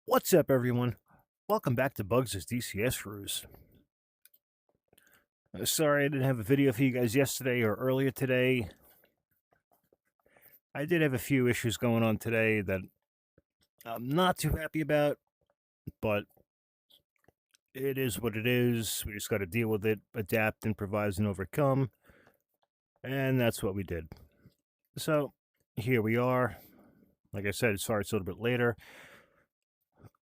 What's up, everyone? Welcome back to Bugs' DCS Ruse. Sorry I didn't have a video for you guys yesterday or earlier today. I did have a few issues going on today that I'm not too happy about, but it is what it is. We just got to deal with it, adapt, improvise, and overcome. And that's what we did. So, here we are. Like I said, sorry it's a little bit later.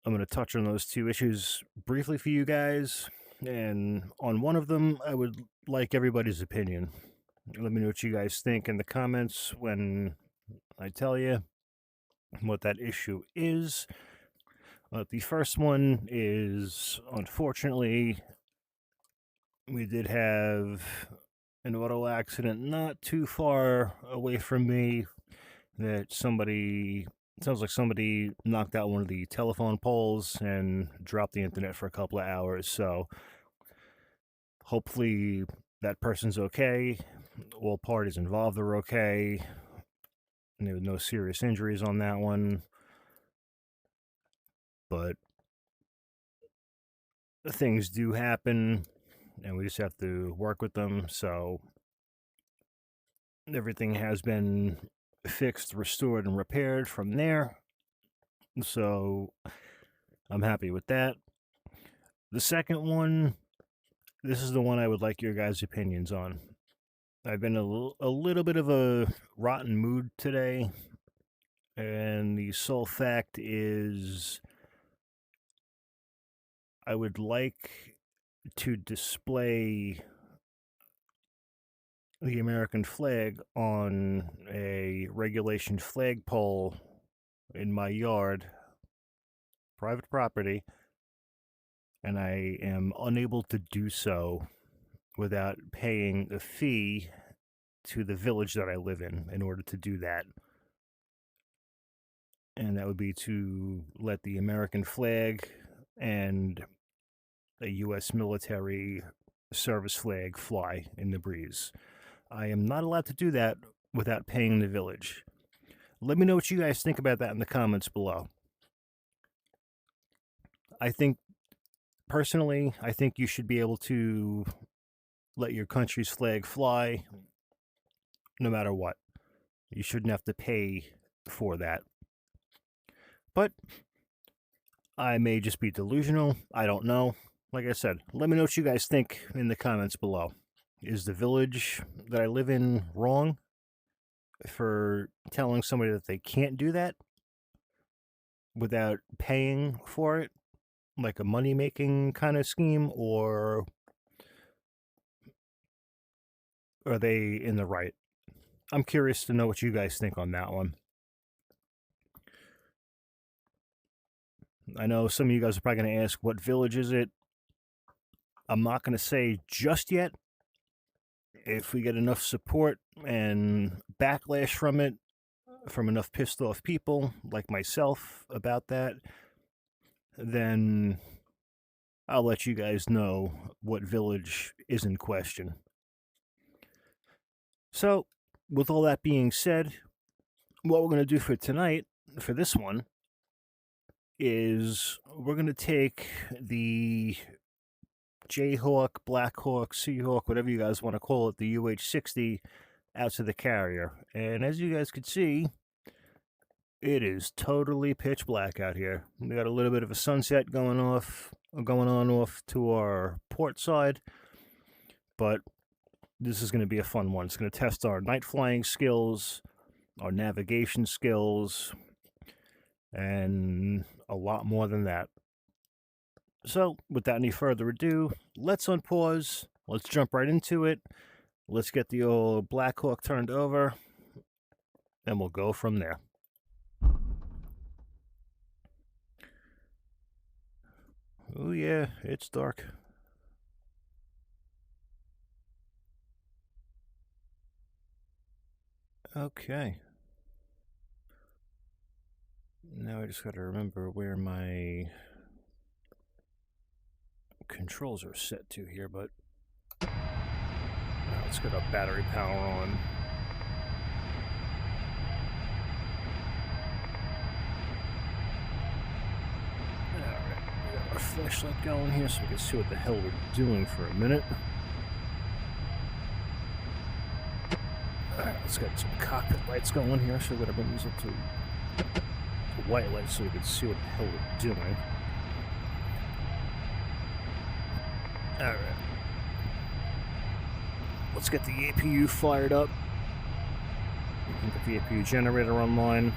I'm going to touch on those two issues briefly for you guys. And on one of them, I would like everybody's opinion. Let me know what you guys think in the comments when I tell you what that issue is. The first one is, unfortunately, we did have an auto accident not too far away from me that sounds like somebody knocked out one of the telephone poles and dropped the internet for a couple of hours. So hopefully that person's okay. All parties involved are okay. And there were no serious injuries on that one. But things do happen, and we just have to work with them. So everything has been fixed, restored, and repaired from there. So I'm happy with that. The second one, this is the one I would like your guys' opinions on. I've been a little bit of a rotten mood today, and the sole fact is I would like to display the American flag on a regulation flagpole in my yard, private property, and I am unable to do so without paying a fee to the village that I live in order to do that. And that would be to let the American flag and a U.S. military service flag fly in the breeze. I am not allowed to do that without paying the village. Let me know what you guys think about that in the comments below. Personally, I think you should be able to let your country's flag fly no matter what. You shouldn't have to pay for that. But I may just be delusional. I don't know. Like I said, let me know what you guys think in the comments below. Is the village that I live in wrong for telling somebody that they can't do that without paying for it, like a money-making kind of scheme, or are they in the right? I'm curious to know what you guys think on that one. I know some of you guys are probably going to ask, what village is it? I'm not going to say just yet. If we get enough support and backlash from it, from enough pissed off people like myself about that, then I'll let you guys know what village is in question. So, with all that being said, what we're going to do for tonight, for this one, is we're going to take the Jayhawk, Blackhawk, Seahawk, whatever you guys want to call it, the SH-60, out to the carrier. And as you guys can see, it is totally pitch black out here. We got a little bit of a sunset going on off to our port side, but this is going to be a fun one. It's going to test our night flying skills, our navigation skills, and a lot more than that. So, without any further ado, let's unpause. Let's jump right into it. Let's get the old Blackhawk turned over, and we'll go from there. Oh yeah, it's dark. Okay. Now I just gotta remember where my controls are set to here, but let's get our battery power on. flashlight going here so we can see what the hell we're doing for a minute. Alright, let's get some cockpit lights going here, so we're going to bring these up to white light so we can see what the hell we're doing. Alright. Let's get the APU fired up. We can get the APU generator online.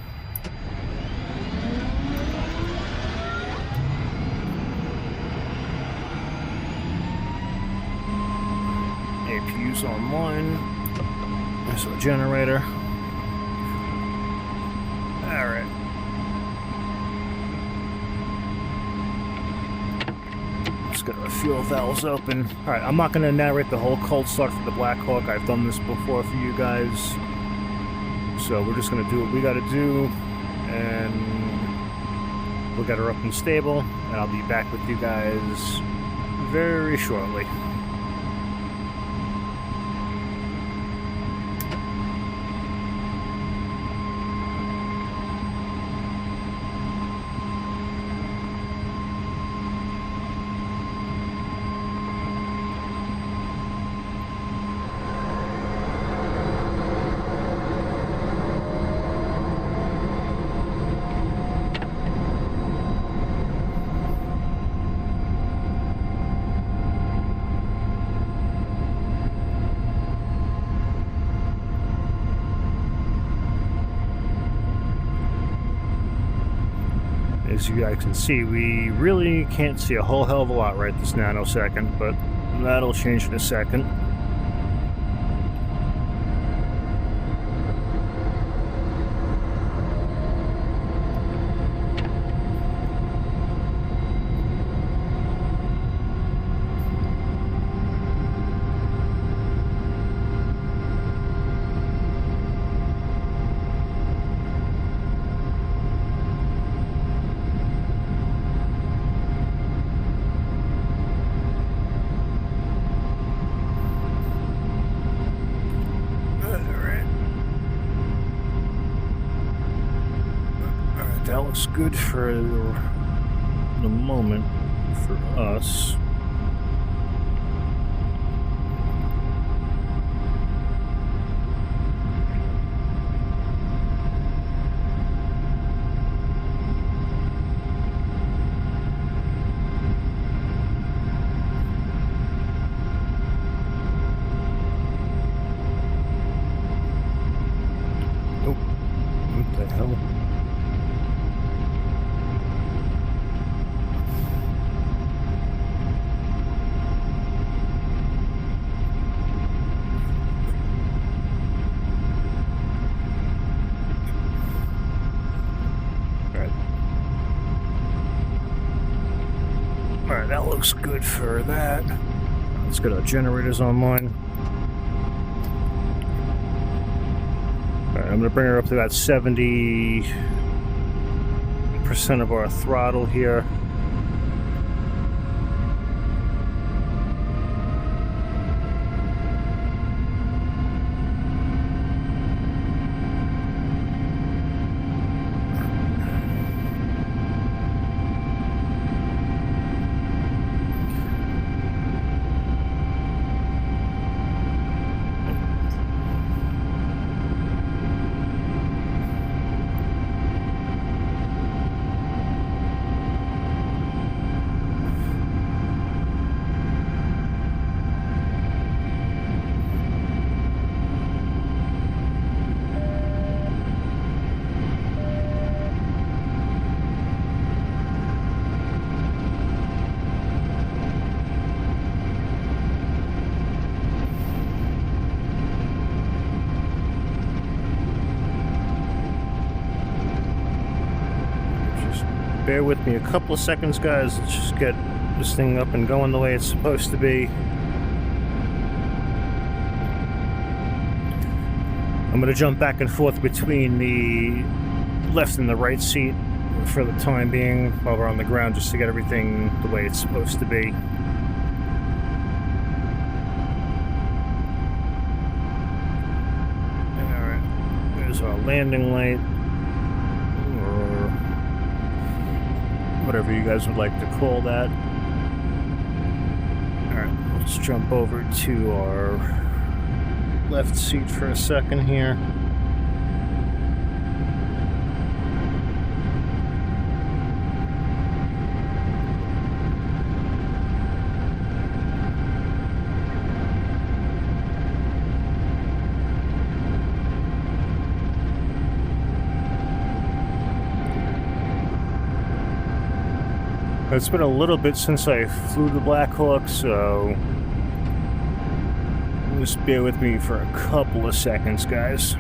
APU's online. There's our generator. Alright. Let's get our fuel valves open. Alright, I'm not going to narrate the whole cold start for the Black Hawk. I've done this before for you guys. So we're just going to do what we got to do. And we'll get her up and stable. And I'll be back with you guys very shortly. As you guys can see, we really can't see a whole hell of a lot right this nanosecond, but that'll change in a second. That looks good for the moment for us. Oh, what the hell? Alright, that looks good for that. Let's get our generators online. Alright, I'm going to bring her up to about 70% of our throttle here. Bear with me a couple of seconds, guys. Let's just get this thing up and going the way it's supposed to be. I'm going to jump back and forth between the left and the right seat for the time being while we're on the ground, just to get everything the way it's supposed to be. Alright, there's our landing light. whatever you guys would like to call that. Alright, let's jump over to our left seat for a second here. It's been a little bit since I flew the Black Hawk, so just bear with me for a couple of seconds, guys.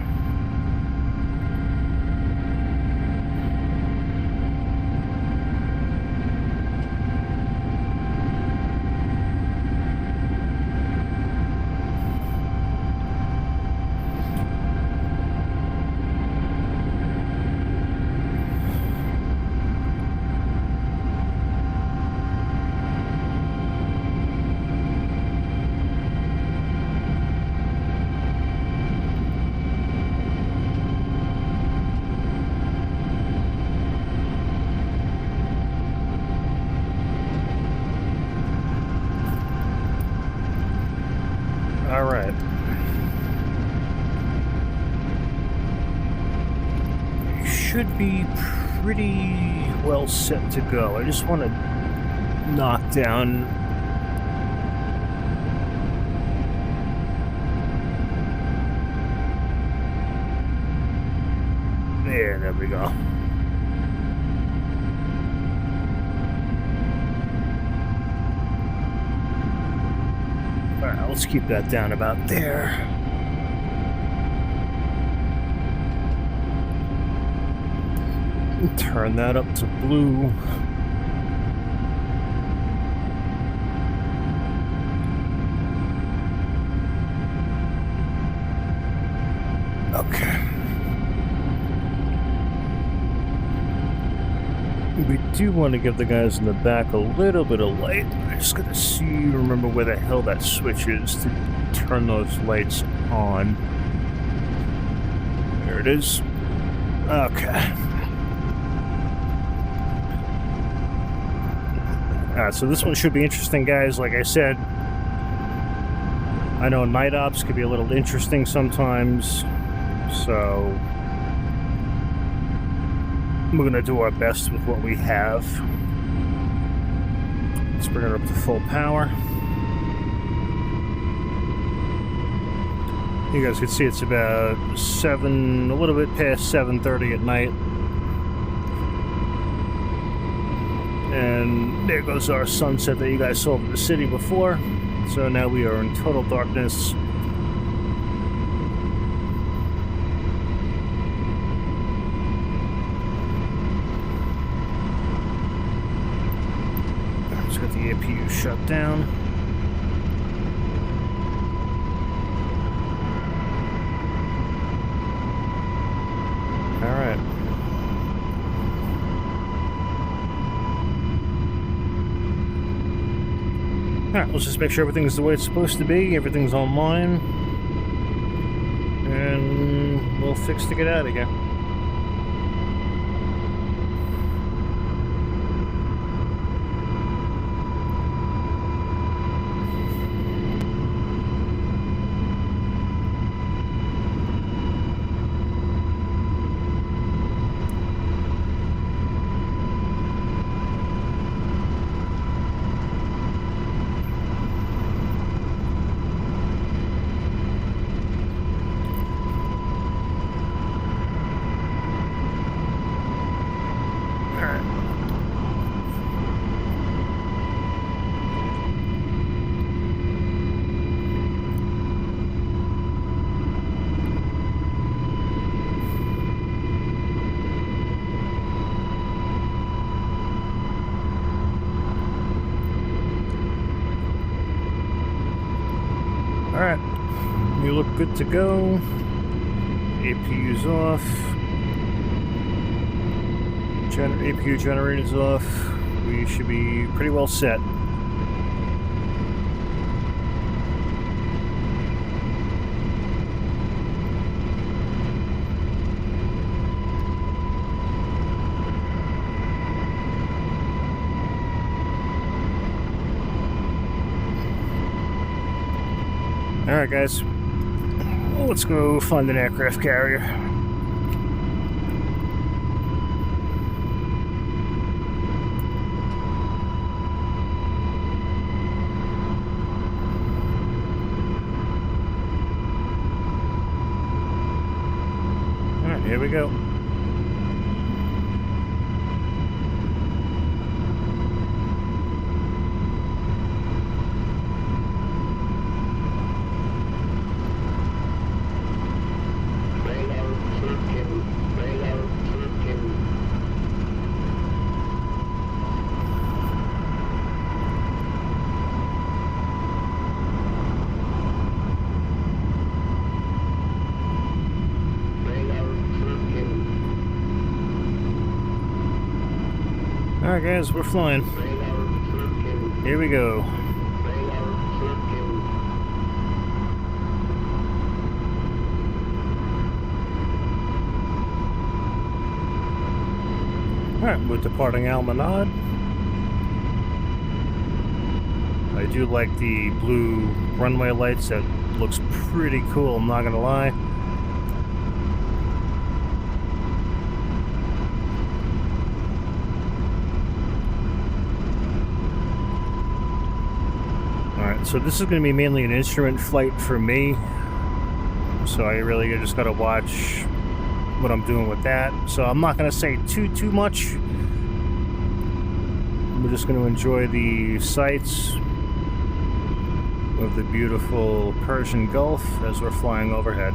All right. You should be pretty well set to go. I just want to knock down there we go. Alright, let's keep that down about there. Turn that up to blue. Okay. We do want to give the guys in the back a little bit of light. I just gotta remember where the hell that switch is to turn those lights on. There it is. Okay. Alright, so this one should be interesting, guys. Like I said, I know night ops could be a little interesting sometimes, so we're going to do our best with what we have. Let's bring it up to full power. You guys can see it's about a little bit past 7:30 at night. And there goes our sunset that you guys saw in the city before. So now we are in total darkness. Let's get the APU shut down. All right. Alright, let's just make sure everything's the way it's supposed to be, everything's online, and we'll fix to get out of here. Alright, you look good to go. APU's off. APU generator's off. We should be pretty well set. Alright, guys. Let's go find an aircraft carrier. Alright, here we go. Alright guys, we're flying. Here we go. Alright, we're departing Almanad. I do like the blue runway lights. That looks pretty cool, I'm not gonna lie. Alright, so this is going to be mainly an instrument flight for me. So I really just got to watch what I'm doing with that. So I'm not going to say too much. We're just going to enjoy the sights of the beautiful Persian Gulf as we're flying overhead.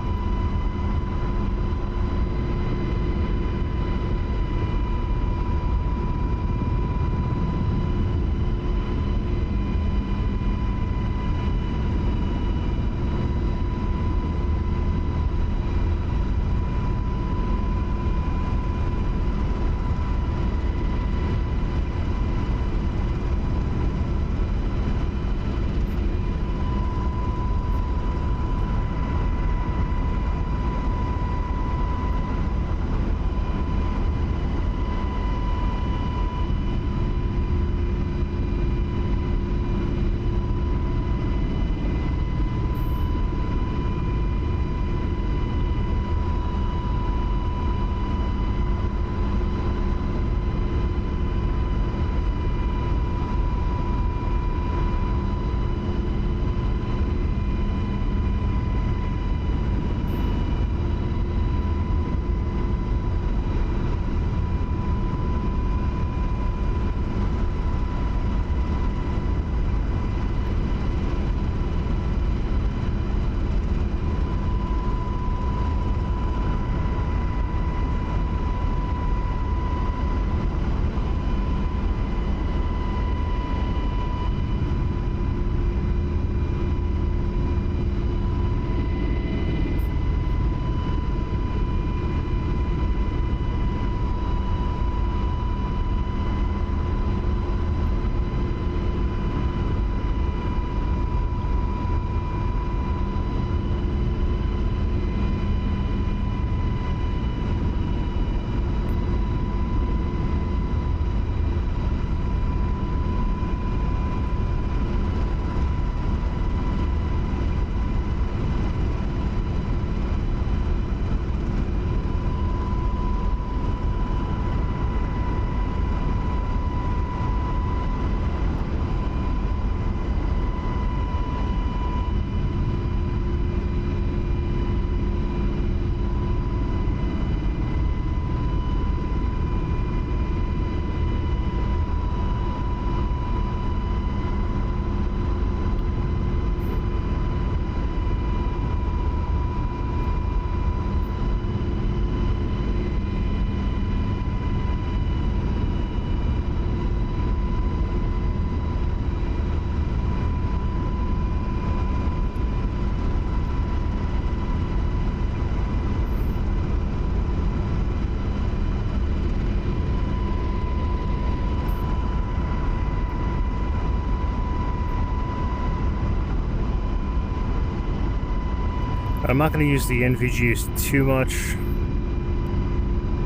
I'm not going to use the NVGs too much,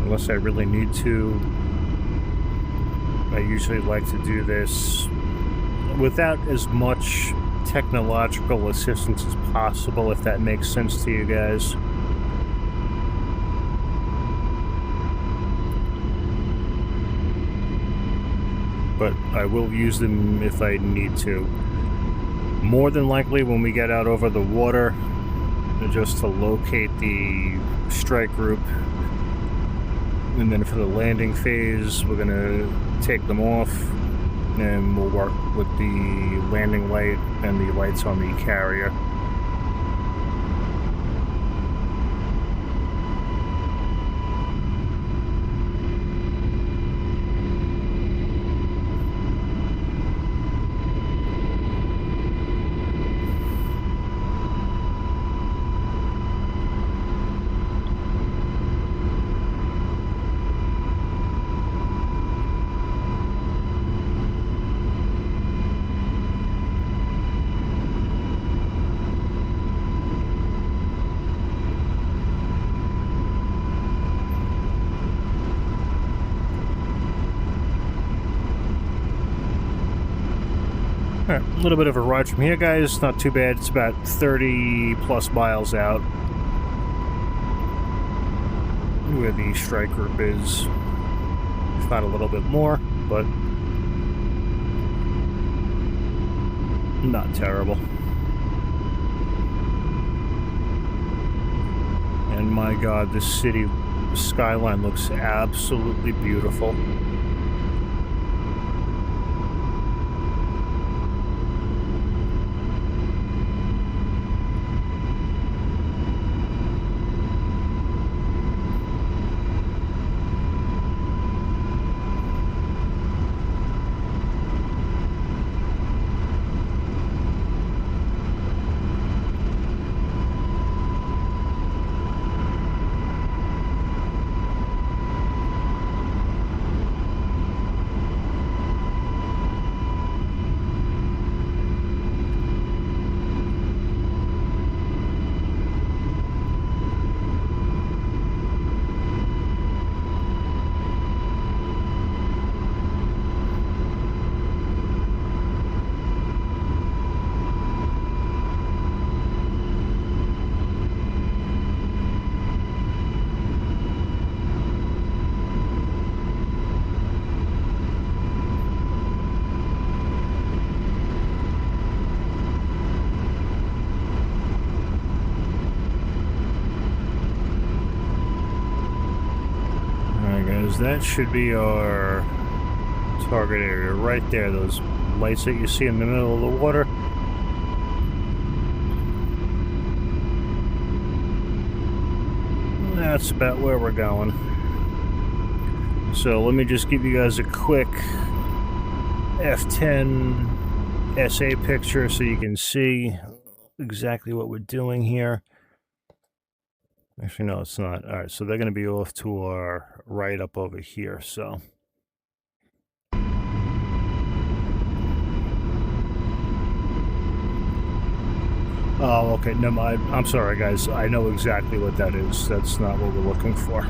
unless I really need to. I usually like to do this without as much technological assistance as possible, if that makes sense to you guys. But I will use them if I need to. More than likely when we get out over the water, just to locate the strike group. And then for the landing phase, we're gonna take them off and we'll work with the landing light and the lights on the carrier. Alright, a little bit of a ride from here, guys. Not too bad. It's about 30 plus miles out where the strike group is. If not a little bit more, but not terrible. And my god, this city skyline looks absolutely beautiful. That should be our target area right there. Those lights that you see in the middle of the water. That's about where we're going. So let me just give you guys a quick F10 SA picture so you can see exactly what we're doing here. Actually, no, it's not. All right, so they're going to be off to our right up over here, so. Oh, okay, no, I'm sorry, guys. I know exactly what that is. That's not what we're looking for.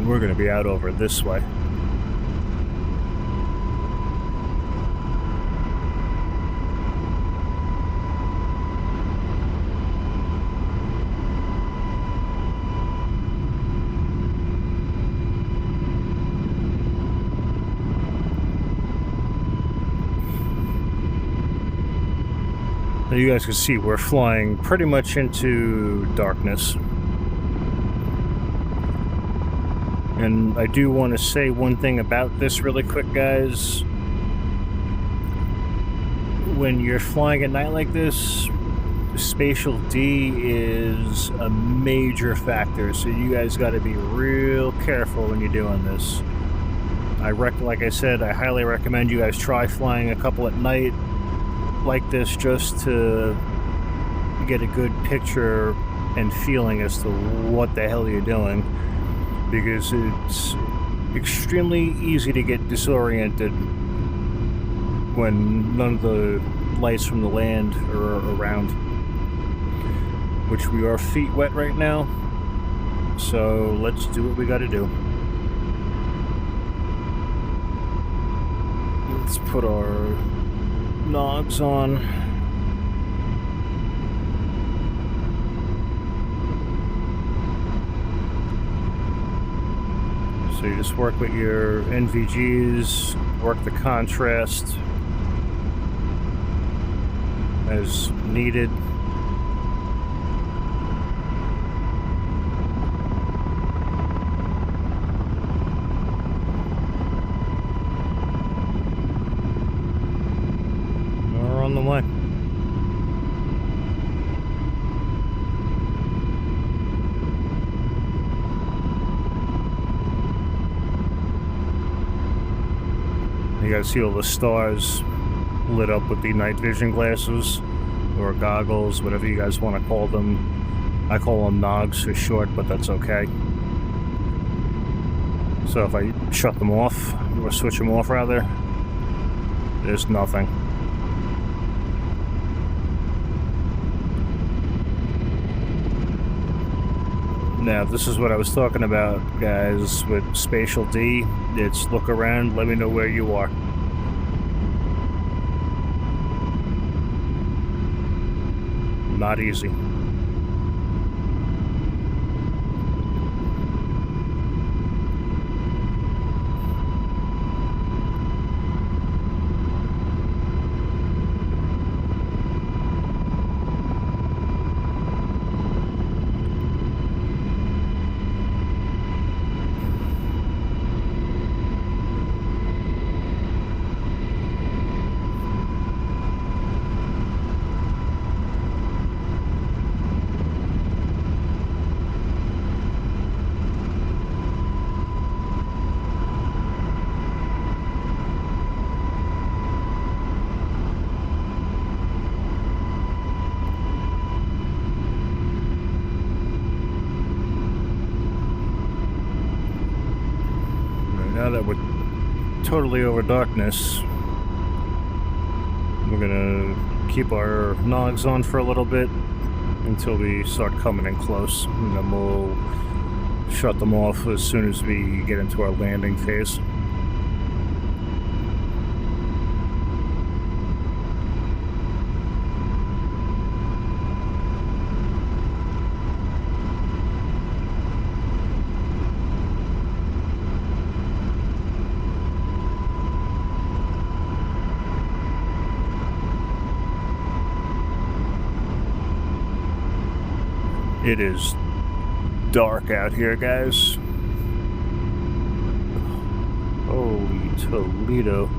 We're going to be out over this way. You guys can see we're flying pretty much into darkness. And I do want to say one thing about this really quick, guys. When you're flying at night like this, spatial D is a major factor, so you guys got to be real careful when you're doing this. Like I said, I highly recommend you guys try flying a couple at night like this just to get a good picture and feeling as to what the hell you're doing, because it's extremely easy to get disoriented when none of the lights from the land are around, which we are feet wet right now, so let's do what we gotta do. Let's put our nogs on. So you just work with your NVGs, work the contrast as needed. We're on the way. You gotta see all the stars lit up with the night vision glasses or goggles, whatever you guys want to call them. I call them nogs for short, but that's okay. So if I shut them off, or switch them off rather, there's nothing. Now, this is what I was talking about, guys, with Spatial D. It's look around, let me know where you are. Not easy. Now that we're totally over darkness, we're gonna keep our nogs on for a little bit until we start coming in close, and then we'll shut them off as soon as we get into our landing phase. It is dark out here, guys. Holy Toledo.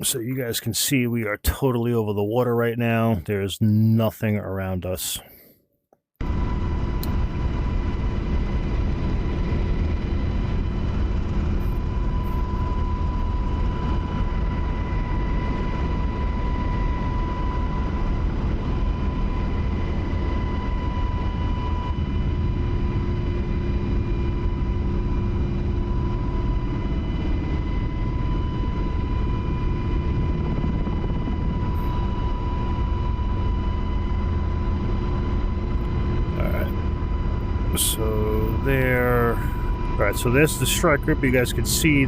So you guys can see we are totally over the water right now. There's nothing around us. So there. All right, so there's the strike group. You guys can see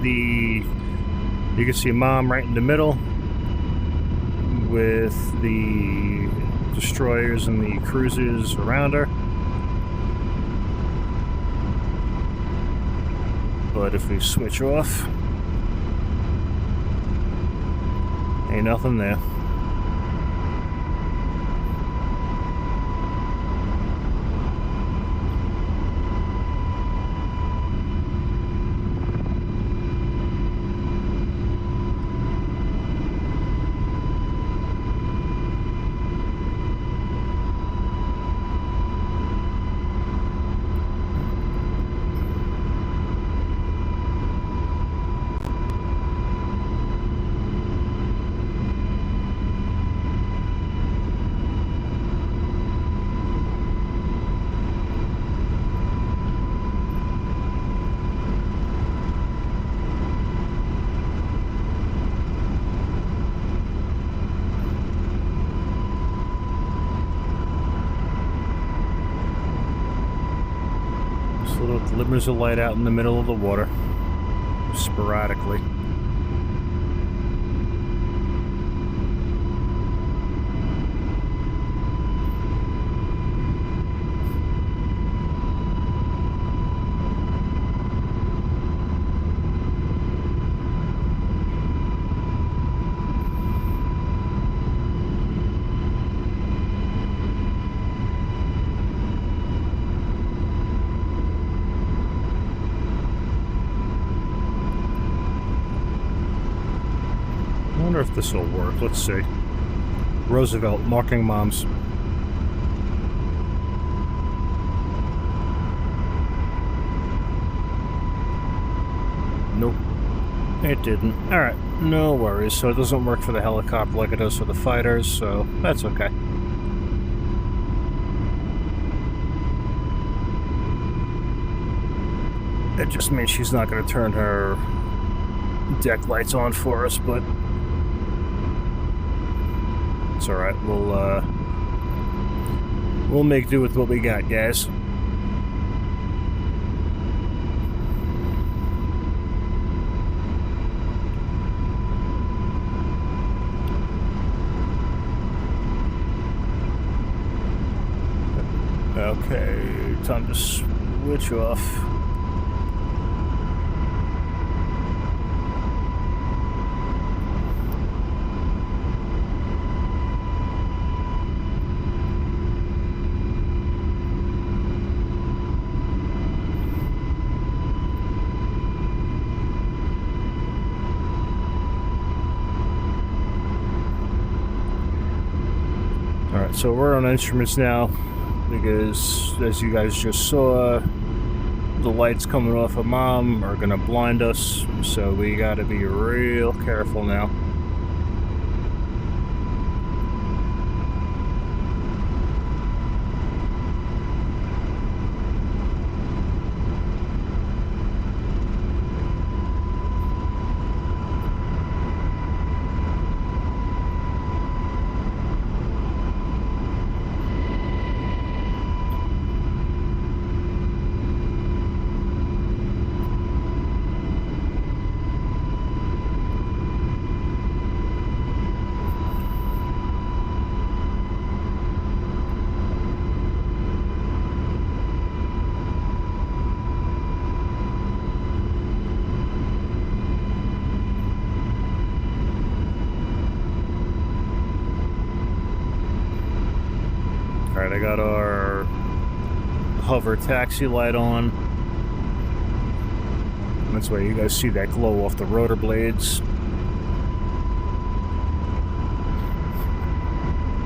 Mom right in the middle with the destroyers and the cruisers around her. But if we switch off, ain't nothing there. little glimmers of light out in the middle of the water, sporadically. I wonder if this will work. Let's see. Roosevelt marking moms. Nope. It didn't. Alright, no worries. So it doesn't work for the helicopter like it does for the fighters, so that's okay. That just means she's not going to turn her deck lights on for us, but it's alright. We'll make do with what we got, guys. Okay, time to switch off. Alright, so we're on instruments now, because as you guys just saw, the lights coming off of Mom are gonna blind us, so we gotta be real careful now. Alright, I got our hover taxi light on. That's why you guys see that glow off the rotor blades.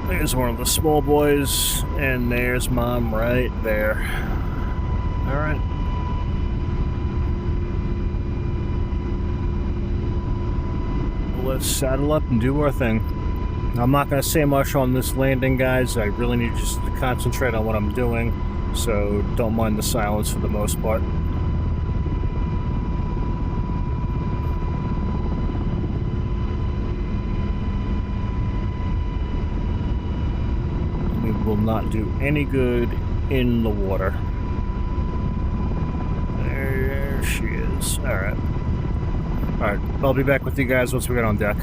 There's one of the small boys, and there's Mom right there. Alright. Let's saddle up and do our thing. I'm not going to say much on this landing, guys. I really need just to concentrate on what I'm doing, so don't mind the silence for the most part. We will not do any good in the water. There she is. Alright. Alright, I'll be back with you guys once we get on deck.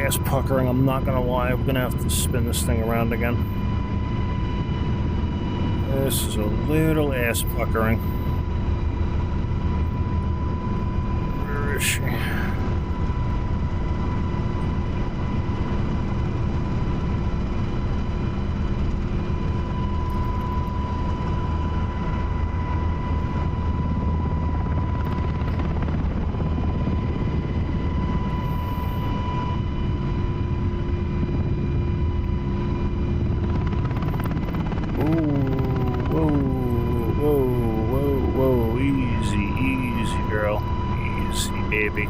ass puckering, I'm not gonna lie. We're gonna have to spin this thing around again. This is a little ass puckering. Where is she? Whoa, easy, girl. Easy, baby.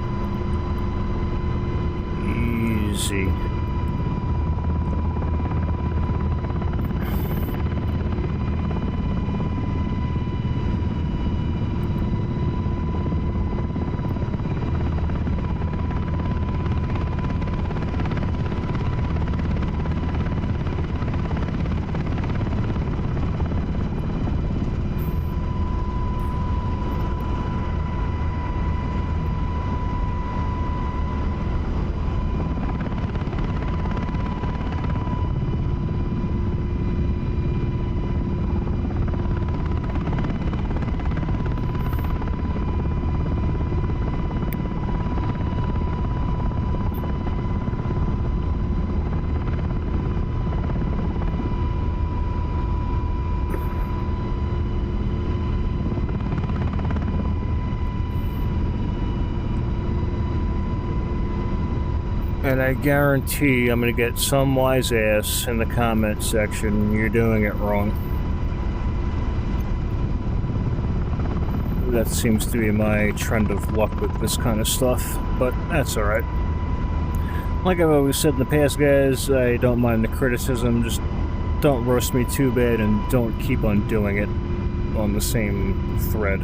Easy. And I guarantee I'm going to get some wise ass in the comment section. You're doing it wrong. That seems to be my trend of luck with this kind of stuff, but that's alright. Like I've always said in the past, guys, I don't mind the criticism. Just don't roast me too bad and don't keep on doing it on the same thread.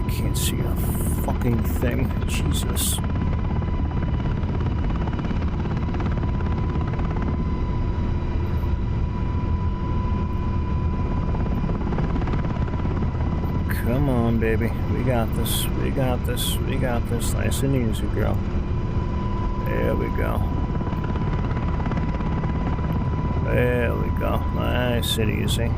Can't see a fucking thing. Jesus. Come on, baby. We got this. We got this. We got this. Nice and easy, girl. There we go. There we go. Nice and easy.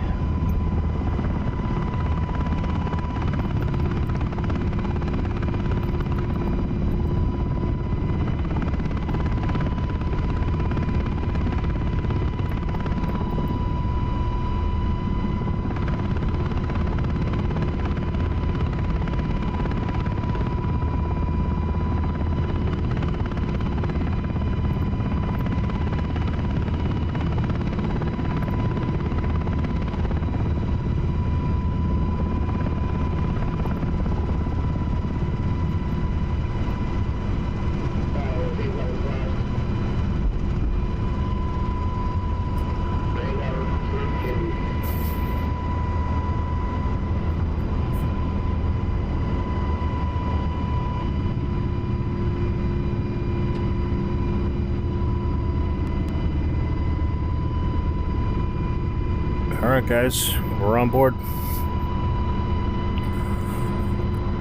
Alright guys, we're on board.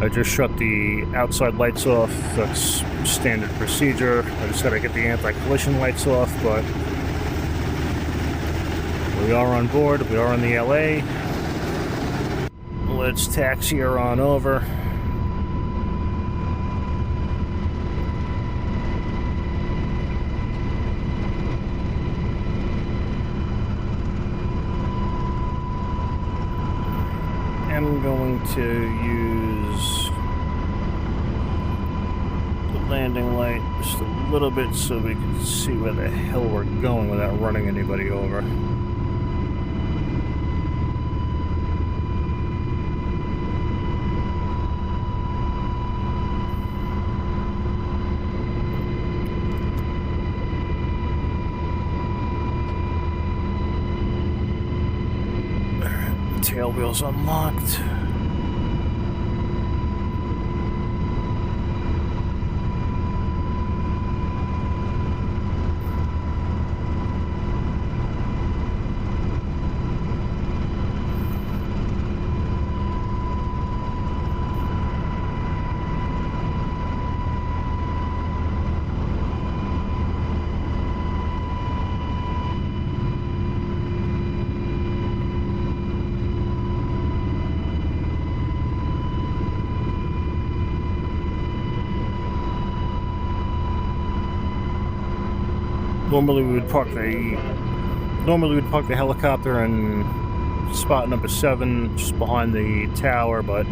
I just shut the outside lights off. That's standard procedure. I just gotta get the anti-collision lights off, but we are on board. We are in the LA. Let's taxi her on over. I'm going to use the landing light just a little bit so we can see where the hell we're going without running anybody over. Tail wheels unlocked. Normally we'd park the helicopter in spot number 7, just behind the tower, but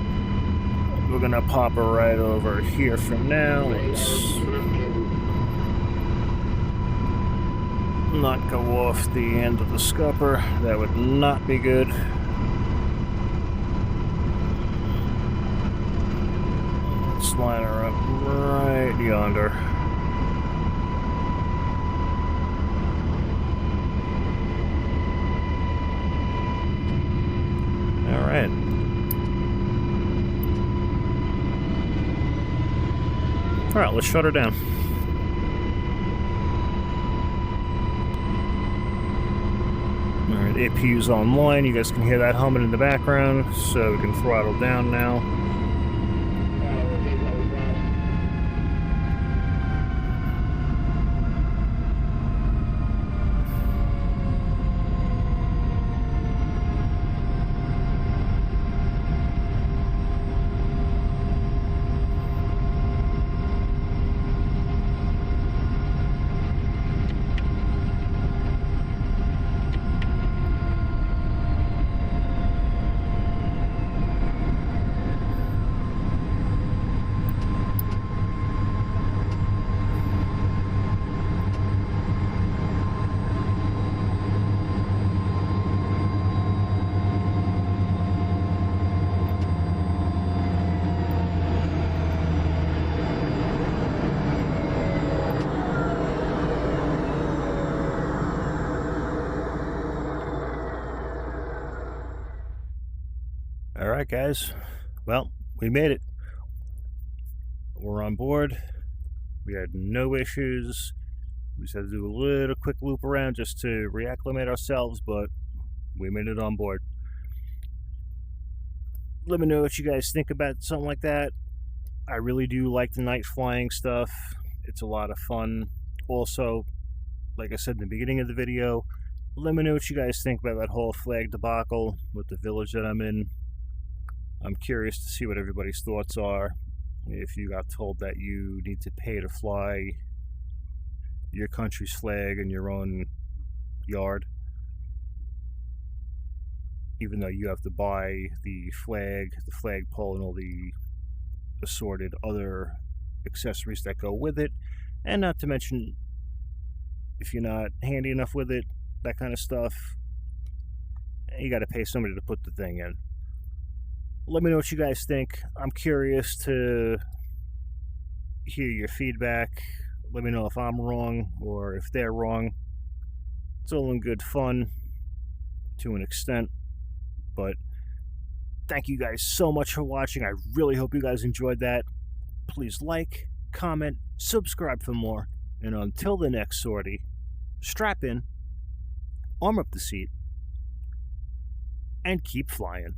we're gonna pop her right over here from now. Let's not go off the end of the scupper. That would not be good. Let's line her up right yonder. All right. All right, let's shut her down. All right, APU's online. You guys can hear that humming in the background, so we can throttle down now. All right, guys. Well, we made it. We're on board. We had no issues. We just had to do a little quick loop around just to reacclimate ourselves, but we made it on board. Let me know what you guys think about something like that. I really do like the night flying stuff. It's a lot of fun. Also, like I said in the beginning of the video, let me know what you guys think about that whole flag debacle with the village that I'm in. I'm curious to see what everybody's thoughts are. If you got told that you need to pay to fly your country's flag in your own yard, even though you have to buy the flagpole, and all the assorted other accessories that go with it, and not to mention, if you're not handy enough with it, that kind of stuff, you got to pay somebody to put the thing in. Let me know what you guys think. I'm curious to hear your feedback. Let me know if I'm wrong or if they're wrong. It's all in good fun to an extent, but thank you guys so much for watching. I really hope you guys enjoyed that. Please like, comment, subscribe for more, and until the next sortie, strap in, arm up the seat, and keep flying.